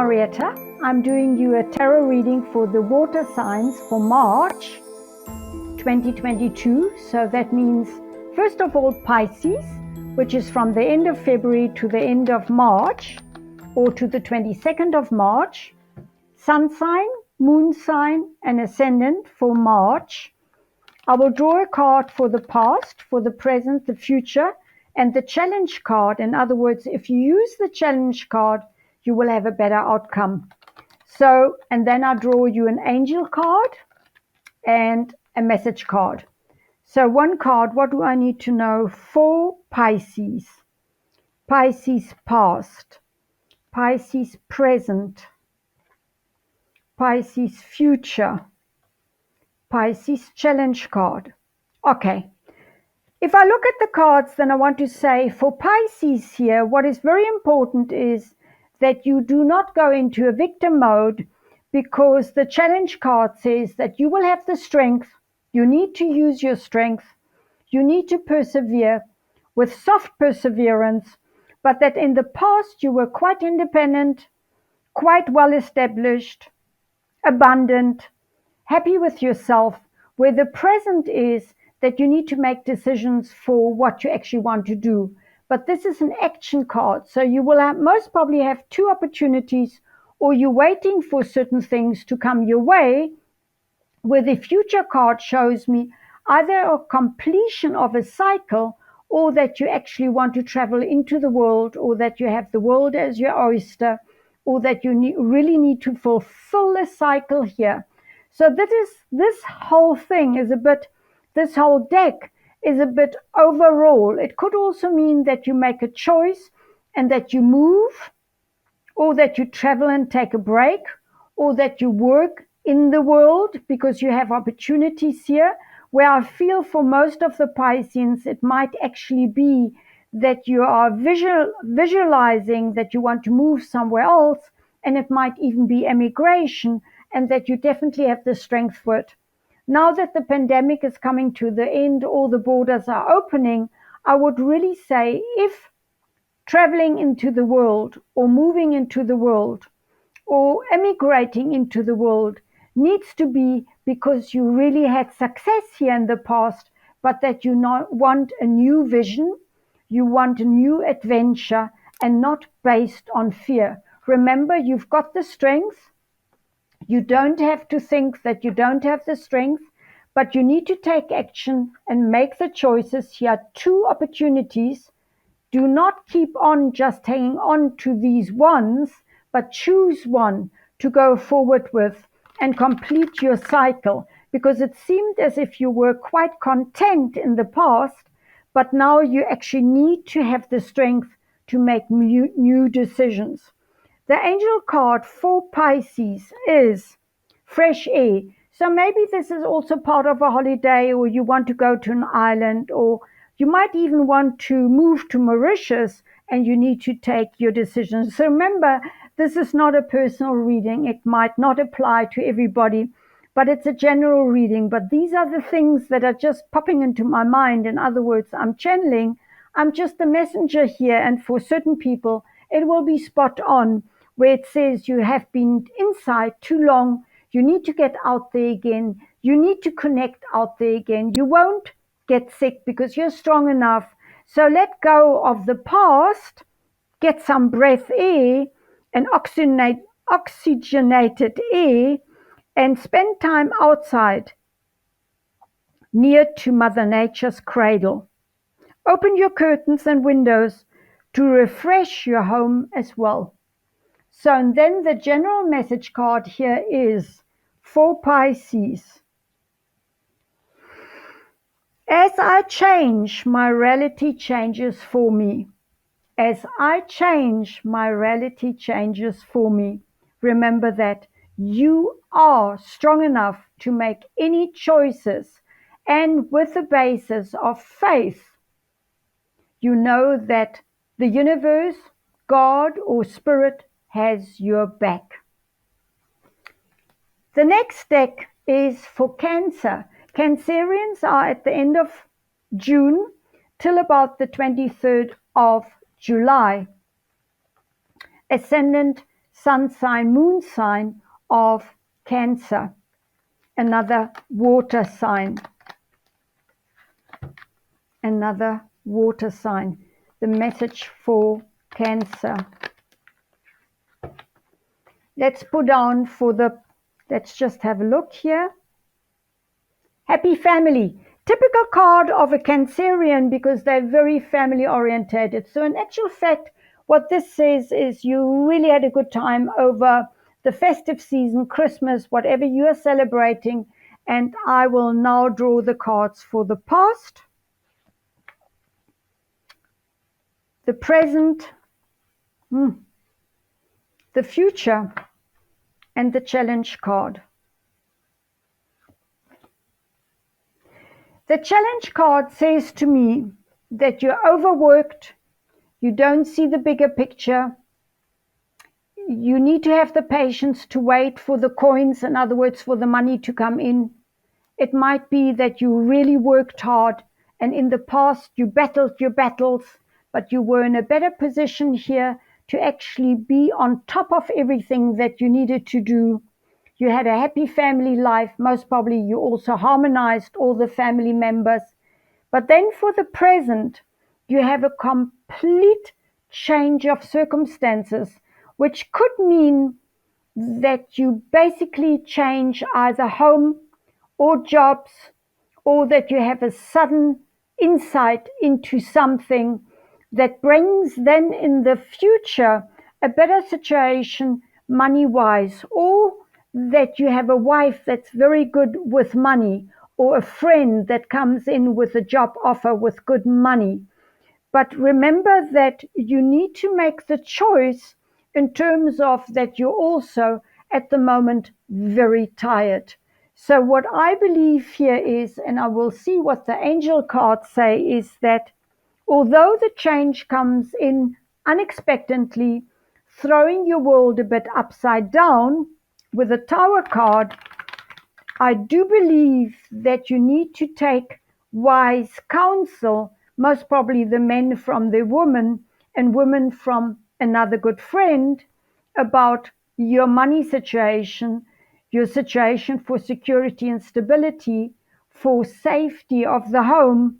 Marietta. I'm doing you a tarot reading for the water signs for March 2022. So that means, first of all, Pisces, which is from the end of February to the end of March, or to the 22nd of March. Sun sign, moon sign, and ascendant for March. I will draw a card for the past, for the present, the future, and the challenge card. In other words, if you use the challenge card, you will have a better outcome. So, and then I draw you an angel card and a message card. So one card, what do I need to know for Pisces? Pisces past, Pisces present, Pisces future, Pisces challenge card. Okay. If I look at the cards, then I want to say for Pisces here, what is very important is that you do not go into a victim mode, because the challenge card says that you will have the strength. You need to use your strength. You need to persevere with soft perseverance, but that in the past you were quite independent, quite well established, abundant, happy with yourself, where the present is that you need to make decisions for what you actually want to do. But this is an action card, so you will most probably have two opportunities, or you're waiting for certain things to come your way, where the future card shows me either a completion of a cycle, or that you actually want to travel into the world, or that you have the world as your oyster, or that you really need to fulfill a cycle here. So this whole thing is a bit, this whole deck is a bit overall. It could also mean that you make a choice and that you move, or that you travel and take a break, or that you work in the world because you have opportunities here, where I feel for most of the Pisceans, it might actually be that you are visualizing that you want to move somewhere else, and it might even be emigration, and that you definitely have the strength for it. Now that the pandemic is coming to the end, all the borders are opening, I would really say, if traveling into the world, or moving into the world, or emigrating into the world, needs to be because you really had success here in the past, but that you want a new vision, you want a new adventure, and not based on fear. Remember, you've got the strength. You don't have to think that you don't have the strength, but you need to take action and make the choices. Here are two opportunities. Do not keep on just hanging on to these ones, but choose one to go forward with and complete your cycle, because it seemed as if you were quite content in the past, but now you actually need to have the strength to make new decisions. The angel card for Pisces is fresh air. So maybe this is also part of a holiday, or you want to go to an island, or you might even want to move to Mauritius, and you need to take your decisions. So remember, this is not a personal reading. It might not apply to everybody, but it's a general reading. But these are the things that are just popping into my mind. In other words, I'm channeling. I'm just the messenger here. And for certain people, it will be spot on, where it says you have been inside too long. You need to get out there again. You need to connect out there again. You won't get sick because you're strong enough. So let go of the past, get some breath air and oxygenated air, and spend time outside near to Mother Nature's cradle. Open your curtains and windows to refresh your home as well. So, and then the general message card here is for Pisces. As I change, my reality changes for me. As I change, my reality changes for me. Remember that you are strong enough to make any choices, and with the basis of faith, you know that the universe, God, or Spirit has your back. The next deck is for Cancer. Cancerians are at the end of June till about the 23rd of July. Ascendant sun sign, moon sign of Cancer, another water sign, another water sign. The message for Cancer. Let's put down let's just have a look here. Happy family. Typical card of a Cancerian because they're very family orientated. So in actual fact, what this says is you really had a good time over the festive season, Christmas, whatever you are celebrating. And I will now draw the cards for the past, the present, the future, and the challenge card. The challenge card says to me that you're overworked, you don't see the bigger picture, you need to have the patience to wait for the coins, in other words, for the money to come in. It might be that you really worked hard and in the past you battled your battles, but you were in a better position here to actually be on top of everything that you needed to do. You had a happy family life. Most probably you also harmonized all the family members. But then for the present, you have a complete change of circumstances, which could mean that you basically change either home or jobs, or that you have a sudden insight into something that brings then in the future a better situation money-wise, or that you have a wife that's very good with money, or a friend that comes in with a job offer with good money. But remember that you need to make the choice in terms of that you're also at the moment very tired. So what I believe here is, and I will see what the angel cards say, is that although the change comes in unexpectedly, throwing your world a bit upside down with the Tower card, I do believe that you need to take wise counsel, most probably the men from the woman and women from another good friend, about your money situation, your situation for security and stability, for safety of the home.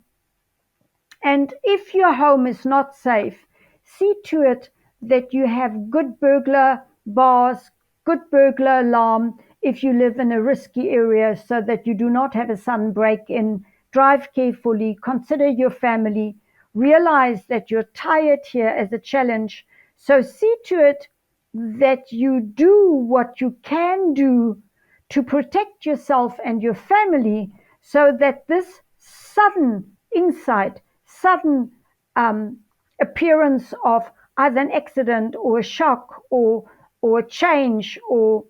And if your home is not safe, see to it that you have good burglar bars, good burglar alarm if you live in a risky area so that you do not have a sudden break in. Drive carefully, consider your family, realize that you're tired here as a challenge. So see to it that you do what you can do to protect yourself and your family so that this sudden insight, sudden appearance of either an accident or a shock or a change, or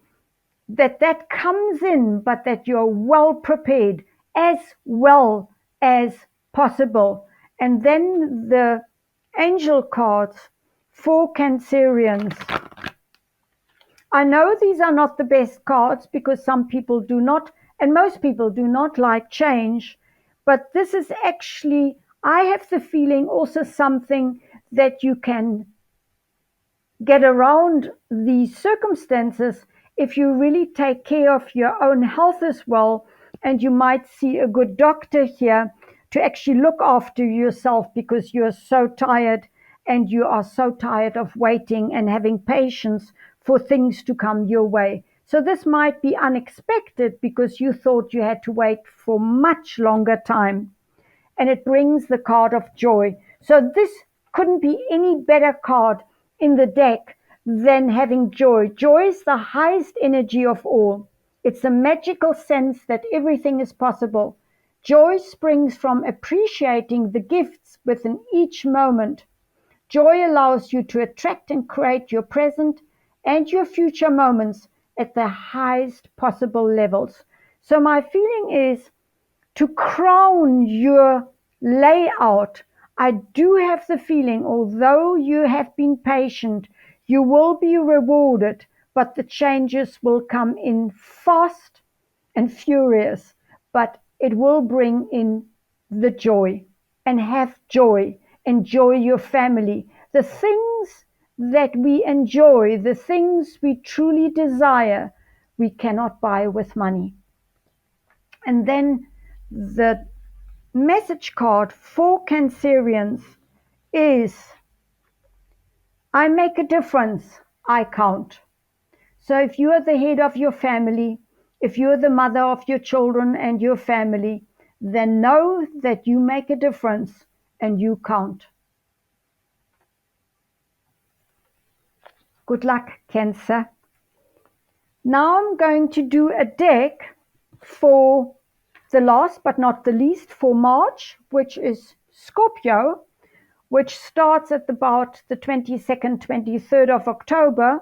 that comes in, but that you're well prepared as well as possible. And then the angel cards for Cancerians. I know these are not the best cards because some people do not, and most people do not like change, but this is actually, I have the feeling, also something that you can get around these circumstances if you really take care of your own health as well. And you might see a good doctor here to actually look after yourself because you're so tired and you are so tired of waiting and having patience for things to come your way. So this might be unexpected because you thought you had to wait for much longer time. And it brings the card of joy. So this couldn't be any better card in the deck than having joy. Joy is the highest energy of all. It's a magical sense that everything is possible. Joy springs from appreciating the gifts within each moment. Joy allows you to attract and create your present and your future moments at the highest possible levels. So my feeling is to crown your layout. I do have the feeling, although you have been patient, you will be rewarded, but the changes will come in fast and furious, but it will bring in the joy. And have joy. Enjoy your family. The things that we enjoy, the things we truly desire, we cannot buy with money. And then the message card for Cancerians is I make a difference, I count. So if you are the head of your family, if you're the mother of your children and your family, then know that you make a difference and you count. Good luck, Cancer. Now I'm going to do a deck for the last but not the least for March, which is Scorpio, which starts at about the 22nd, 23rd of October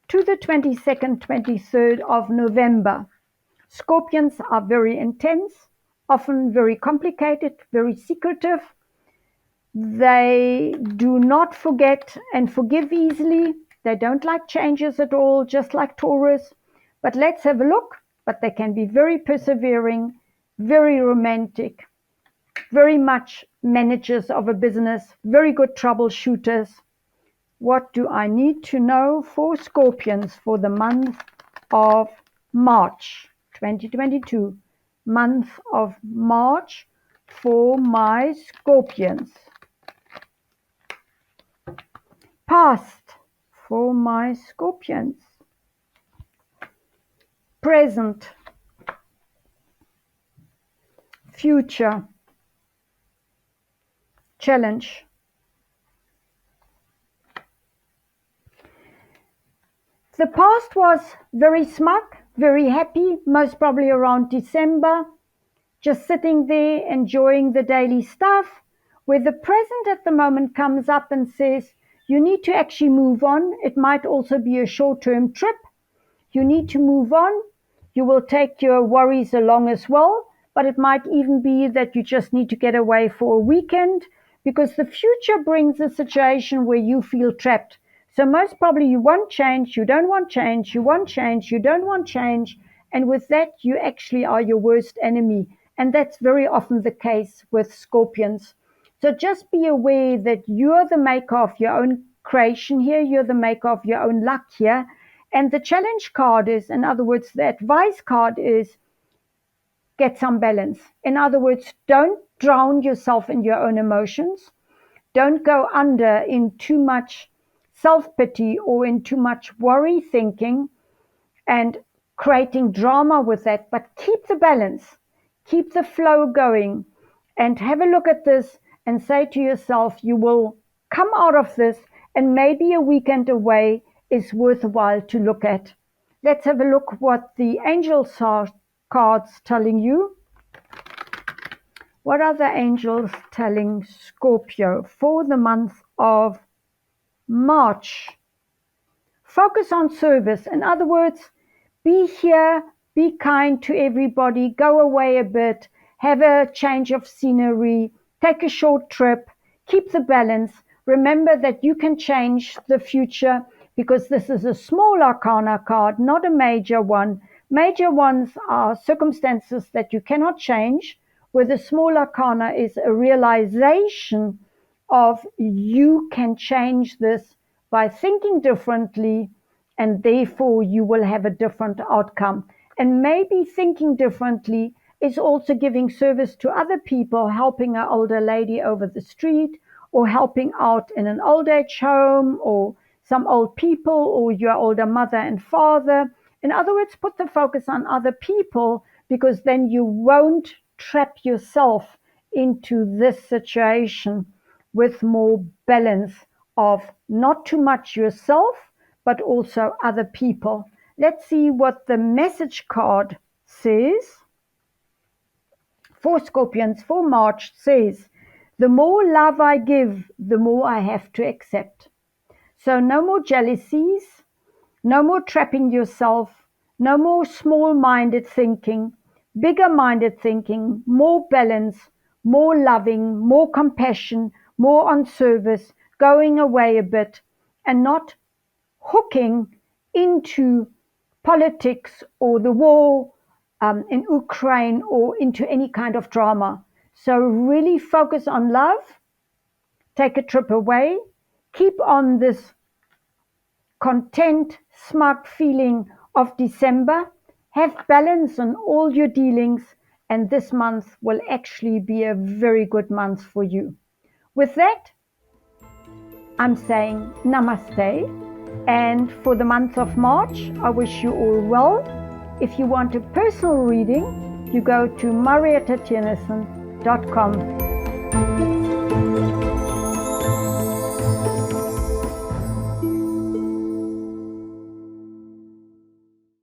to the 22nd, 23rd of November. Scorpions are very intense, often very complicated, very secretive. They do not forget and forgive easily. They don't like changes at all, just like Taurus. But let's have a look. But they can be very persevering, very romantic, very much managers of a business, very good troubleshooters. What do I need to know for Scorpions for the month of March 2022? Month of March for my Scorpions. Past for my Scorpions. Present. Future. Challenge. The past was very smug, very happy, most probably around December, just sitting there enjoying the daily stuff, where the present at the moment comes up and says, you need to actually move on. It might also be a short-term trip. You need to move on. You will take your worries along as well, but it might even be that you just need to get away for a weekend because the future brings a situation where you feel trapped. So most probably you want change, you don't want change, you want change, you don't want change. And with that, you actually are your worst enemy. And that's very often the case with Scorpions. So just be aware that you're the maker of your own creation here. You're the maker of your own luck here. And the challenge card is, in other words, the advice card is get some balance. In other words, don't drown yourself in your own emotions. Don't go under in too much self-pity or in too much worry thinking and creating drama with that, but keep the balance, keep the flow going, and have a look at this and say to yourself, you will come out of this, and maybe a weekend away is worthwhile to look at. Let's have a look what the angel cards telling you. What are the angels telling Scorpio for the month of March? Focus on service. In other words, be here, be kind to everybody, go away a bit, have a change of scenery, take a short trip, keep the balance. Remember that you can change the future because this is a small arcana card, not a major one. Major ones are circumstances that you cannot change, where the small arcana is a realization of you can change this by thinking differently, and therefore you will have a different outcome. And maybe thinking differently is also giving service to other people, helping an older lady over the street, or helping out in an old age home, or some old people, or your older mother and father. In other words, put the focus on other people, because then you won't trap yourself into this situation with more balance of not too much yourself, but also other people. Let's see what the message card says. For Scorpions for March says, the more love I give, the more I have to accept. So no more jealousies, no more trapping yourself, no more small-minded thinking, bigger-minded thinking, more balance, more loving, more compassion, more on service, going away a bit, and not hooking into politics or the war in Ukraine or into any kind of drama. So really focus on love, take a trip away, keep on this content, smug feeling of December. Have balance on all your dealings, and this month will actually be a very good month for you. With that, I'm saying namaste. And for the month of March, I wish you all well. If you want a personal reading, you go to marietta.com.